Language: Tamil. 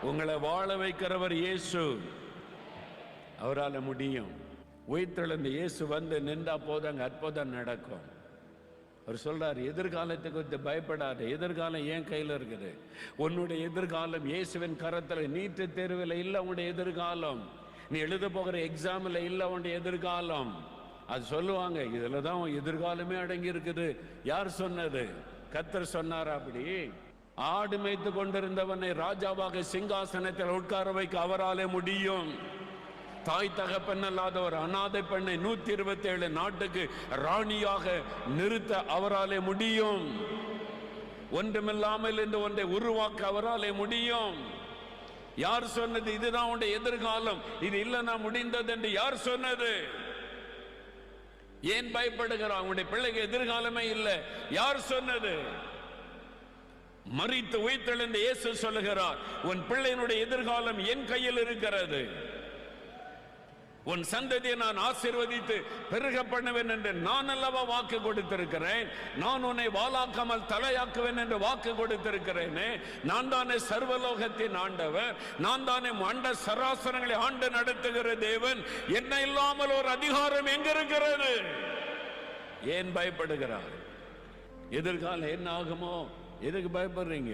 உங்களை வாழ வைக்கிறவர் இயேசு. அவரால் முடியும். உயிர்த்தெழுந்த இயேசு வந்து நின்றா போதாங்க, அற்புதம் நடக்கும். அவர் சொல்றார், எதிர்காலத்தை குறித்து பயப்படாத. எதிர்காலம் ஏன் கையில் இருக்குது. உன்னுடைய எதிர்காலம் இயேசுவின் கரத்தில். நீட்டு தேர்வில் இல்லை உன்னுடைய எதிர்காலம். நீ எழுத போகிற எக்ஸாமில் இல்லை உன்னுடைய எதிர்காலம். அது சொல்லுவாங்க, இதுல தான் உன் எதிர்காலமே அடங்கி இருக்குது. யார் சொன்னது? கர்த்தர் சொன்னார். அப்படி ஆடு மேய்த்து கொண்டிருந்தவனை ராஜாவாக சிங்காசனத்தில் உட்கார வைக்க அவராலே முடியும். தாய் தகப்பன் அல்லாத ஒரு அநாதை பெண்ணை 127 நாட்டுக்கு ராணியாக நிறுத்த அவராலே முடியும். ஒன்றுமில்லாமல் இந்த ஒன்றை உருவாக்க அவராலே முடியும். யார் சொன்னது இதுதான் உன்னுடைய எதிர்காலம், இது இல்லைன்னா முடிந்தது என்று யார் சொன்னது? ஏன் பயப்படுகிறான்? உன்னுடைய பிள்ளைக்கு எதிர்காலமே இல்லை. யார் சொன்னது? மரித்து உயிர்த்தெழுந்த இயேசு சொல்லுகிறார், உன் பிள்ளையினுடைய எதிர்காலம் என் கையில் இருக்கிறது. உன் சந்ததியை நான் ஆசீர்வதித்து பெருக பண்ணுவேன் என்று நான் அல்லவா வாக்கு கொடுத்திருக்கிறேன். நான் உன்னை வாளாக்காமல் தலையாக்குவேன் என்று வாக்கு கொடுத்திருக்கிறேனே. நான் தானே சர்வலோகத்தின் ஆண்டவர். நான் தானே அண்ட சராசரங்களை ஆண்டு நடத்துகிற தேவன். என்ன இல்லாமல் ஒரு அதிகாரம் எங்க இருக்கிறது? ஏன் பயப்படுகிறார்? எதிர்காலம் என்ன ஆகுமோ? எதுக்கு பயப்படுறீங்க?